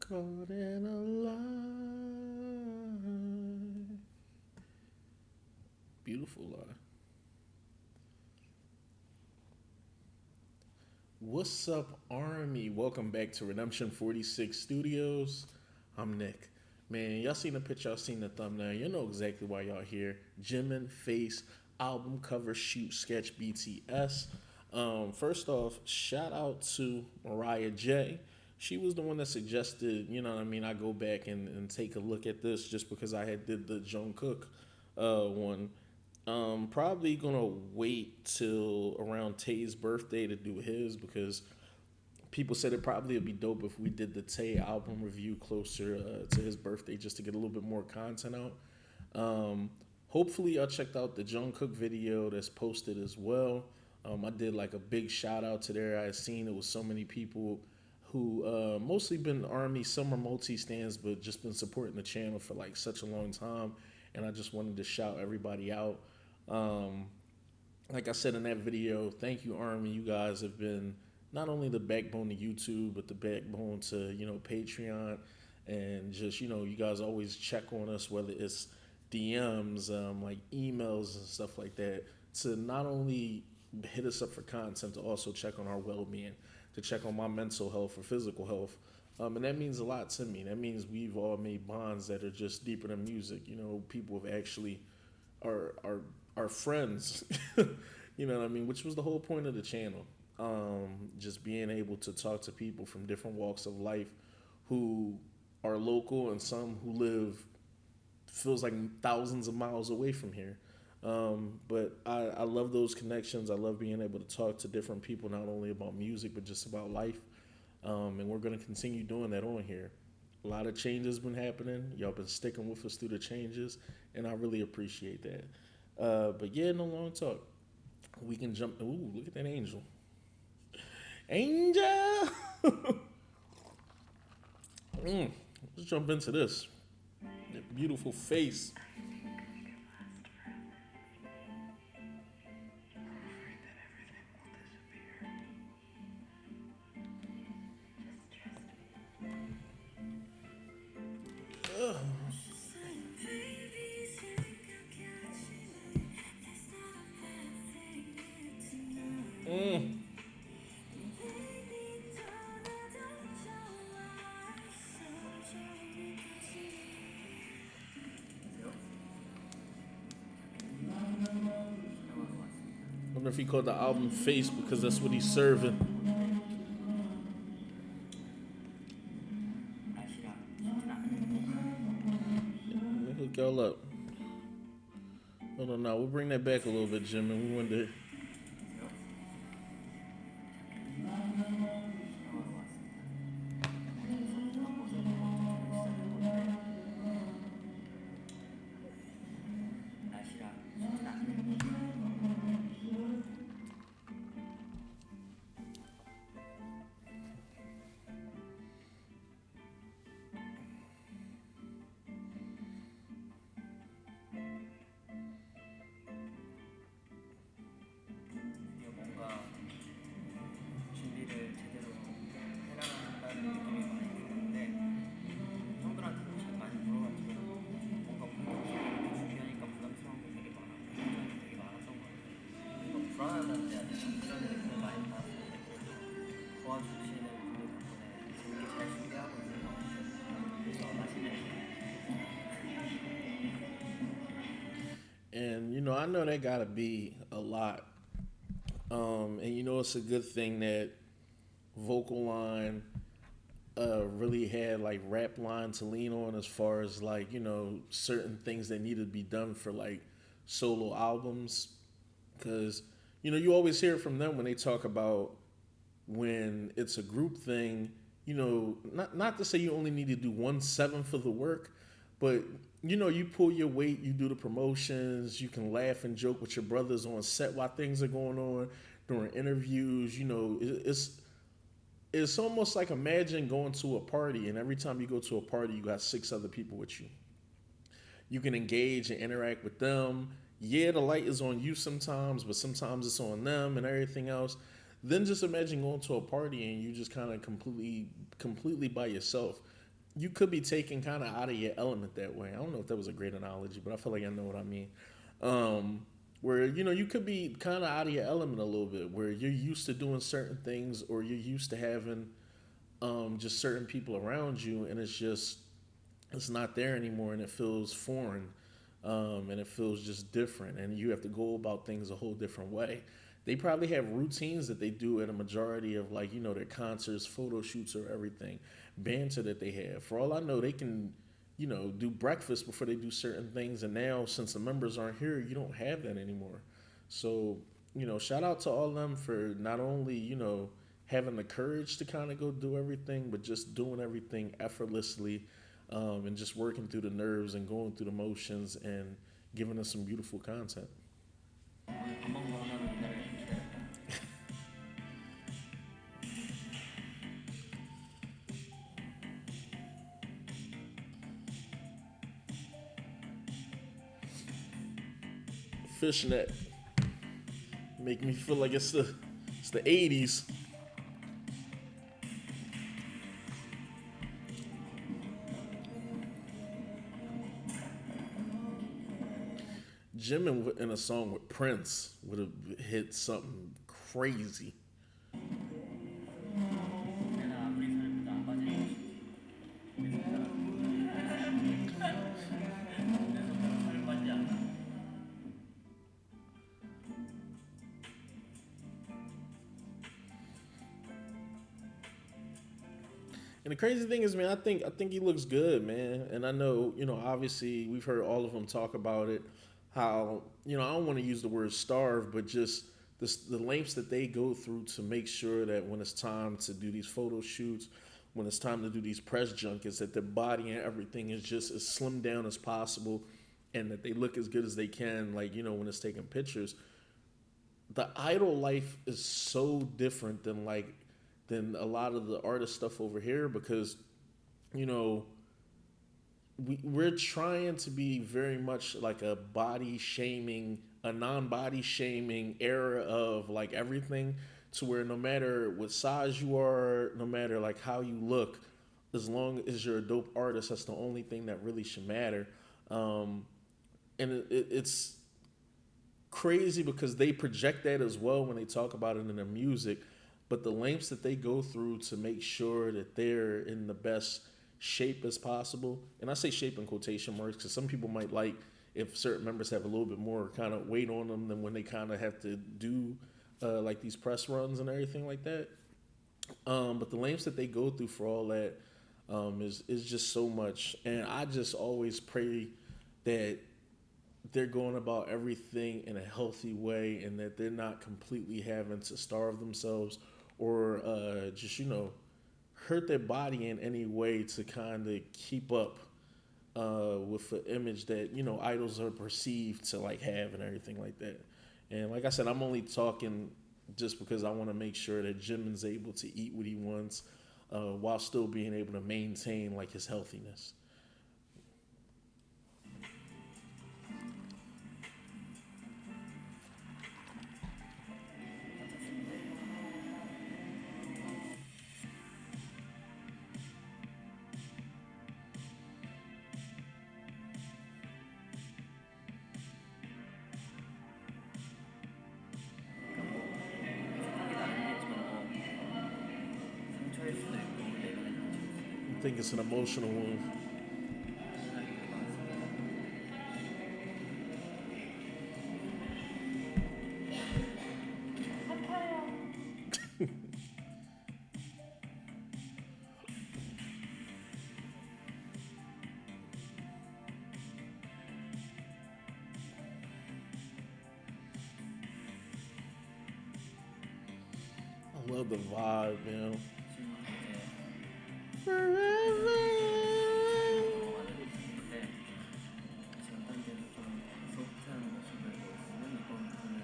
Caught in a lie. Beautiful lie. What's up, Army? Welcome back to Redemption 46 Studios. I'm Nick. Man, y'all seen the picture, y'all seen the thumbnail. You know exactly why y'all here. Jimin Face album cover shoot sketch BTS. First off, shout out to Mariah J. She was the one that suggested, you know what I mean, I go back and take a look at this just because I had did the Jungkook one. Probably gonna wait till around Tay's birthday to do his because people said it probably would be dope if we did the Tay album review closer to his birthday just to get a little bit more content out. Hopefully, y'all checked out the Jungkook video that's posted as well. I did like a big shout out to there. I seen it was so many people who mostly been Army, some are multi stands, but just been supporting the channel for like such a long time. And I just wanted to shout everybody out. Um, like I said in that video, thank you, Army. You guys have been not only the backbone to YouTube, but the backbone to, Patreon. And just, you guys always check on us, whether it's DMs, like emails and stuff like that, to not only hit us up for content, to also check on our well being, to check on my mental health or physical health. And that means a lot to me. That means we've all made bonds that are just deeper than music. People have actually are friends. You know what I mean? Which was the whole point of the channel. Just being able to talk to people from different walks of life who are local and some who live feels like thousands of miles away from here. But I love those connections. I love being able to talk to different people, not only about music, but just about life. And we're going to continue doing that on here. A lot of changes been happening. Y'all been sticking with us through the changes, and I really appreciate that. But yeah, no long talk. We can jump. Ooh, look at that angel. Angel! Let's jump into this. That beautiful face. Ugh. Mm. I wonder if he called the album Face because that's what he's serving. Let me hook y'all up. Hold on now. We'll bring that back a little bit, Jim, and we wanted to. 뭔가 준비를 제대로 해나간다는 느낌이 많이 드는데 형들한테도 잘 많이 물어봤고 뭔가 준비하니까 부담스러운 게 되게 많았고 걱정이 되게 많았던 것 같아요. 뭔가 불안하다는 해야 되나? 이런 느낌을 많이 받았는데 그래도 도와주시는 분들 덕분에 재밌게 잘 준비하고 있는 것 같아요. 그래서 맛있는 And I know that gotta be a lot. And it's a good thing that vocal line really had like rap line to lean on as far as like certain things that needed to be done for like solo albums, because you always hear from them when they talk about when it's a group thing. Not to say you only need to do 1/7 of the work, but you pull your weight, you do the promotions, you can laugh and joke with your brothers on set while things are going on during interviews. It's almost like, imagine going to a party and every time you go to a party you got 6 other people with you. You can engage and interact with them. Yeah, the light is on you sometimes, but sometimes it's on them and everything else. Then just imagine going to a party and you just kind of completely by yourself. you could be taken kind of out of your element that way. I don't know if that was a great analogy, but I feel like I know what I mean. Where you could be kind of out of your element a little bit, where you're used to doing certain things, or you're used to having just certain people around you, and it's not there anymore, and it feels foreign, and it feels just different, and you have to go about things a whole different way. They probably have routines that they do at a majority of, like, their concerts, photo shoots, or everything, banter that they have. For all I know, they can do breakfast before they do certain things, and now since the members aren't here, you don't have that anymore. So shout out to all of them for not only having the courage to kind of go do everything, but just doing everything effortlessly, and just working through the nerves and going through the motions and giving us some beautiful content. 오늘 밥 먹으러 오는 날을 기다렸다. Fishnet make me feel like it's the 80s. Jimin in a song with Prince would have hit something crazy. 내가 아무리 살펴도 안 빠질 내 손가락 살을 빠지지 않아. And the crazy thing is, man, I think he looks good, man. And I know, obviously we've heard all of them talk about it. How I don't want to use the word starve, but just the lengths that they go through to make sure that when it's time to do these photo shoots, when it's time to do these press junkets, that their body and everything is just as slimmed down as possible, and that they look as good as they can. Like when it's taking pictures, the idol life is so different than a lot of the artist stuff over here, because you know we're trying to be very much like a body shaming, a non-body shaming era of like everything, to where no matter what size you are, no matter like how you look, as long as you're a dope artist, that's the only thing that really should matter. um, and it's crazy because they project that as well when they talk about it in their music, but the lengths that they go through to make sure that they're in the best shape as possible. And I say shape in quotation marks because some people might like if certain members have a little bit more kind of weight on them than when they kind of have to do like these press runs and everything like that. But the lengths that they go through for all that is just so much. And I just always pray that they're going about everything in a healthy way, and that they're not completely having to starve themselves or just hurt their body in any way to kind of keep up with the image that idols are perceived to like have and everything like that. And like I said, I'm only talking just because I want to make sure that Jimin's able to eat what he wants while still being able to maintain like his healthiness. 해석하기 나름이겠지만 상처일 수도 있고 내면의 상처일 수도 있고 I think it's an emotional wound. 생각이 그 많습니다. I love the vibe, man. 지금 이제 Forever. 넘어가는 모습인데 지금 단계는 좀 소프트한 모습을 보여주는 이번 부분은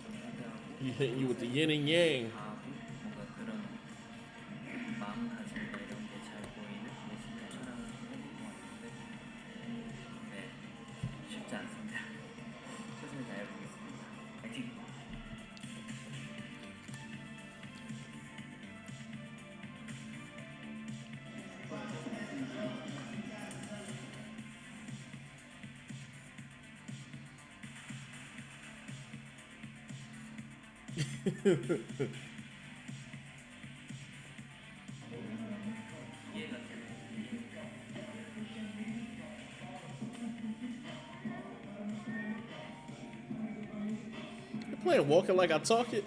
좀 상대하고 He hit you with the yin and yang. 과하고 뭔가 그런 마음가짐과 이런 게 잘 보이는 모습을 촬영을 해본 것 같은데 네 쉽지 않습니다. 최선을 다해보겠습니다. 파이팅! 이해가 되네. They playing Walking Like I Talk It.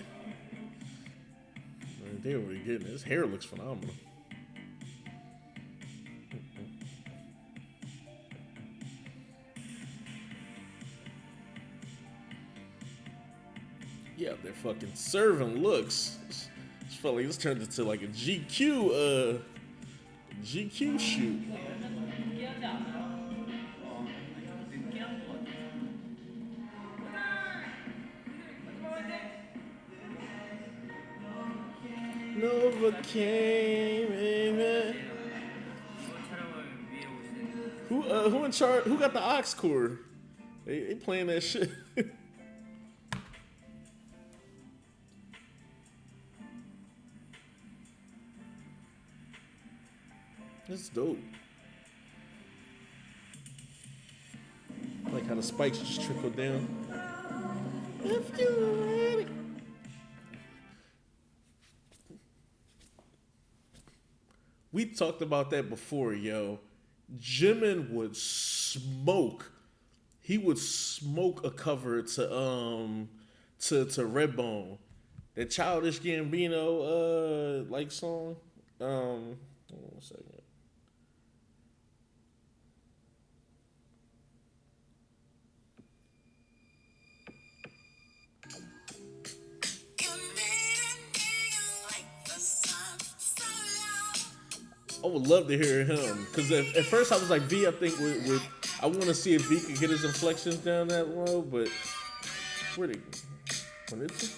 They were getting his hair looks phenomenal. Yeah, they're fucking serving looks. This felt like this turned into like a GQ shoot. 이거 열면 너무 느끼하지 않아요? 아니, 좀 느끼한 것 같아. Novocaine. 이번 촬영을 위해 오신 Who in charge? Who got the aux cord? They playing that shit. That's dope. I like how the spikes just trickle down. If you're ready. We talked about that before, yo. Jimin would smoke. He would smoke a cover to Redbone. That Childish Gambino like song. Hold on a second. I would love to hear him because at first I was like V. I think with I want to see if V could get his inflections down that low, but where did when it's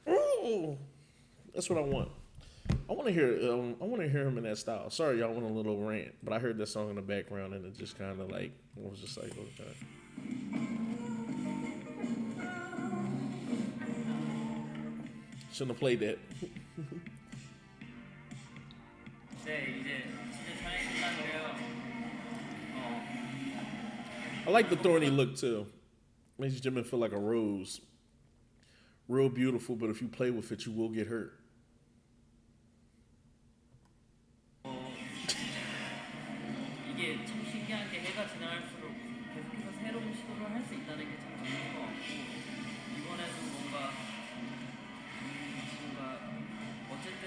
oh, that's what I want. I want to hear. I want to hear him in that style. Sorry, y'all went a little rant, but I heard that song in the background and it just kind of like I was just like, okay. Shouldn't have played that. 네, 이제 진짜 촬영이 끝났는데요. I like the thorny look too. Makes Jimin feel like a rose. Real beautiful, but if you play with it, you will get hurt. 이게 참 신기한 게 해가 지나갈수록 계속해서 새로운 시도를 할 수 있다는 게 참 재밌는 것 같고 이번에도 뭔가 어쨌든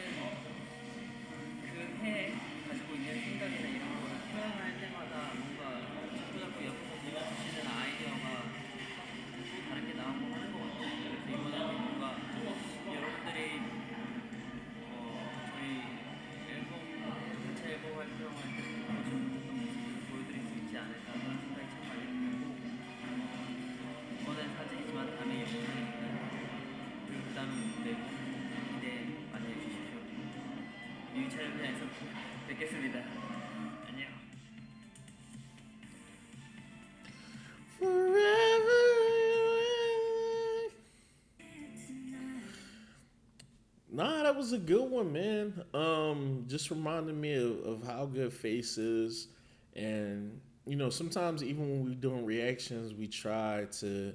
그 해 가지고 있는 생각이나 이런 거를 표현할 때마다 뭔가 자꾸 옆에서 들려주시는 아이디어가 또 다른 게 나오고 하는 것 같아요. 그래서 이번에도 뭔가 여러분들이 저희 앨범 전체 앨범 활동할 때 보여줬던 모습을 보여드릴 수 있지 않을까라는 생각이 참 많이 들고 이번엔 사진이지만 다음에 영상입니다. 그리고 그 다음에 무대 기대 많이 해주십시오. 뮤비 촬영장에서 뵙겠습니다. 안녕. Nah, that was a good one, man. Just reminded me of how good Face is, and sometimes even when we're doing reactions, we try to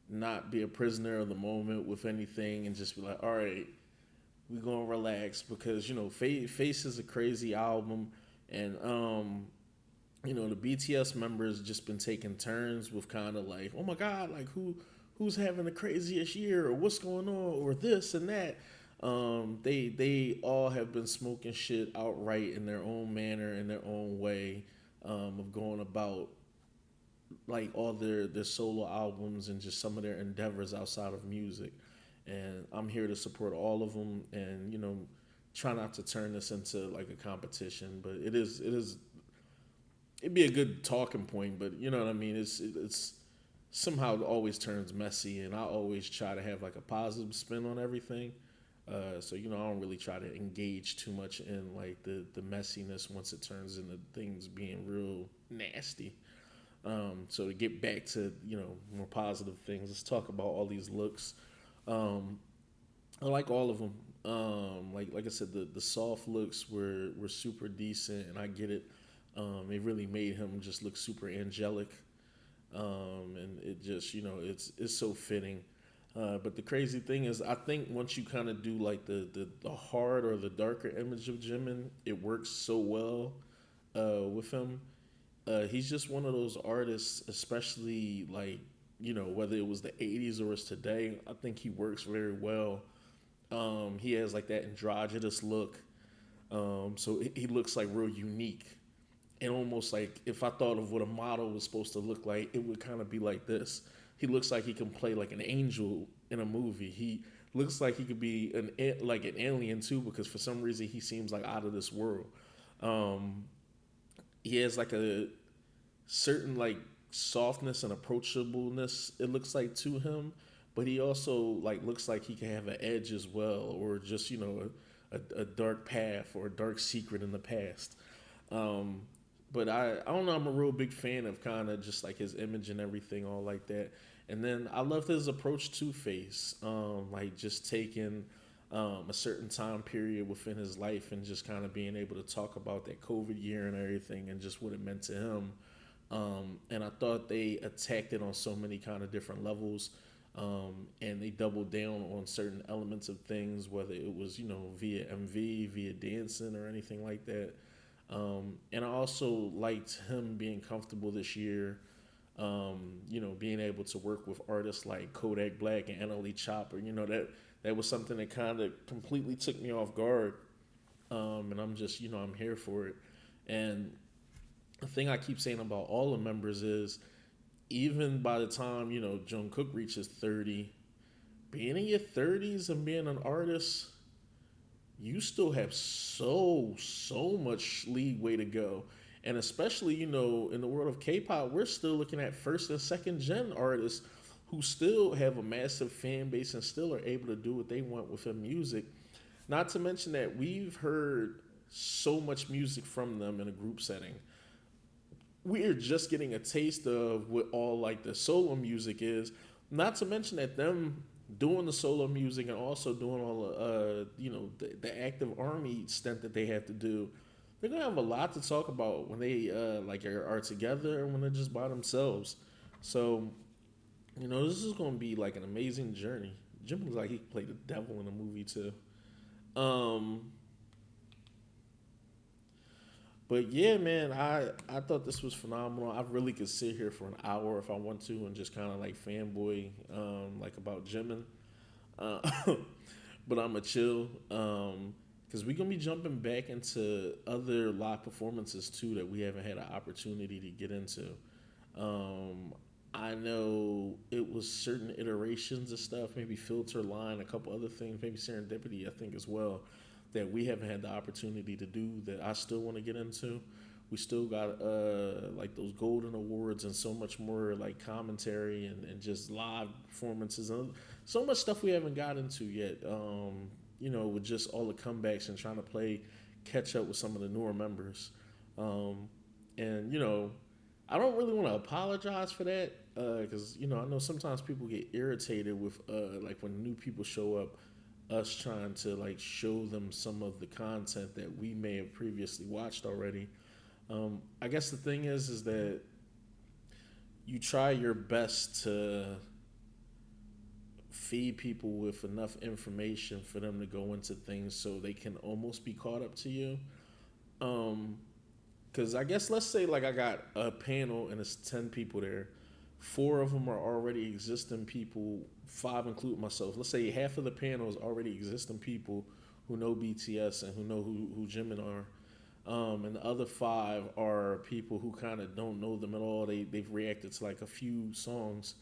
not be a prisoner of the moment with anything, and just be like, all right, we're gonna relax because Face is a crazy album, and the BTS members just been taking turns with kind of like, oh my god, like who's having the craziest year or what's going on or this and that. They all have been smoking shit outright in their own manner, in their own way, of going about like all their solo albums and just some of their endeavors outside of music. And I'm here to support all of them, and try not to turn this into like a competition. But it'd be a good talking point. But you know what I mean? It's somehow it always turns messy, and I always try to have like a positive spin on everything. So I don't really try to engage too much in like the messiness once it turns into things being real nasty. So to get back to more positive things, let's talk about all these looks. I like all of them. Like I said, the soft looks were super decent, and I get it. It really made him just look super angelic, and it just it's so fitting. But the crazy thing is, I think once you kind of do like the hard or the darker image of Jimin, it works so well with him. He's just one of those artists, especially like whether it was the '80s or it's today. I think he works very well. He has like that androgynous look, so he looks like real unique. And almost like if I thought of what a model was supposed to look like, it would kind of be like this. He looks like he can play like an angel in a movie. He looks like he could be like an alien too, because for some reason he seems like out of this world. Um, he has like a certain like softness and approachableness, it looks like, to him, but he also like looks like he can have an edge as well, or just a dark path or a dark secret in the past. um, but I don't know, I'm a real big fan of kind of just like his image and everything all like that. And then I loved his approach to Face, like just taking a certain time period within his life and just kind of being able to talk about that COVID year and everything and just what it meant to him. And I thought they attacked it on so many kind of different levels. And they doubled down on certain elements of things, whether it was, via MV, via dancing, or anything like that. And I also liked him being comfortable this year, being able to work with artists like Kodak Black and Anna Lee Chopper. That was something that kind of completely took me off guard. And I'm just, I'm here for it. And the thing I keep saying about all the members is, even by the time Jungkook reaches 30, being in your 30s and being an artist, you still have so much leeway to go. And especially in the world of K-pop, we're still looking at first and second gen artists who still have a massive fan base and still are able to do what they want with their music. Not to mention that we've heard so much music from them in a group setting. We're just getting a taste of what all like the solo music is. Not to mention that them doing the solo music and also doing all the active army stunt that they have to do. They're gonna have a lot to talk about when they are together and when they're just by themselves. So this is gonna be like an amazing journey. Jim looks like he played the devil in a movie too. Um, But yeah, man, I thought this was phenomenal. I really could sit here for an hour if I want to and just kind of like fanboy, like about Jimin. Uh, but I'm a chill, because we're gonna be jumping back into other live performances too that we haven't had an opportunity to get into. Um, I know it was certain iterations of stuff, maybe Filter Line, a couple other things, maybe Serendipity, I think as well, that we haven't had the opportunity to do that I still want to get into. We still got like those Golden Awards and so much more like commentary and just live performances and so much stuff we haven't got into yet. With just all the comebacks and trying to play catch up with some of the newer members. And I don't really want to apologize for that, because I know sometimes people get irritated with like when new people show up, us trying to like show them some of the content that we may have previously watched already. I guess the thing is that you try your best to feed people with enough information for them to go into things so they can almost be caught up to you. Because I guess let's say like I got a panel and it's 10 people there. Four of them are already existing people, five include myself. Let's say half of the panel is already existing people who know BTS and who know who Jimin are. And the other five are people who kind of don't know them at all. They've reacted to like a few songs.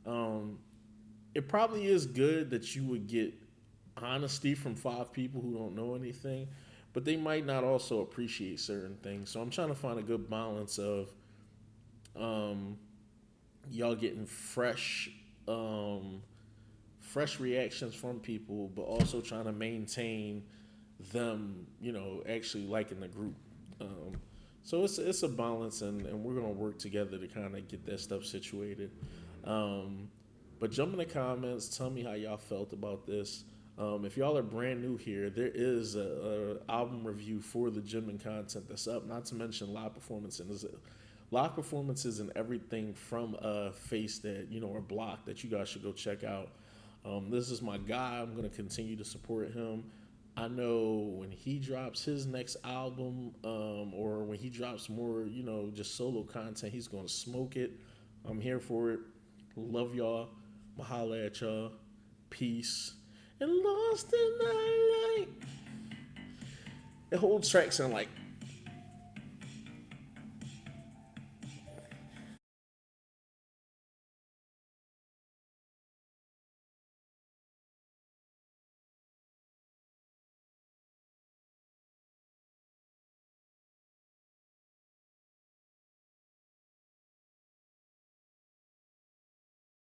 Um, it probably is good that you would get honesty from five people who don't know anything, but they might not also appreciate certain things. So I'm trying to find a good balance of um, y'all getting fresh reactions from people, but also trying to maintain them, actually liking the group. Um, so it's a balance, and we're gonna work together to kind of get that stuff situated. Um, but jump in the comments, tell me how y'all felt about this. If y'all are brand new here, there is a album review for the Jimin content that's up. Not to mention live performances and everything from Face that are blocked that you guys should go check out. This is my guy. I'm gonna continue to support him. I know when he drops his next album, or when he drops more, just solo content, he's gonna smoke it. I'm here for it. Love y'all. Mahala at y'all. Peace. And lost in the light. The whole track sound like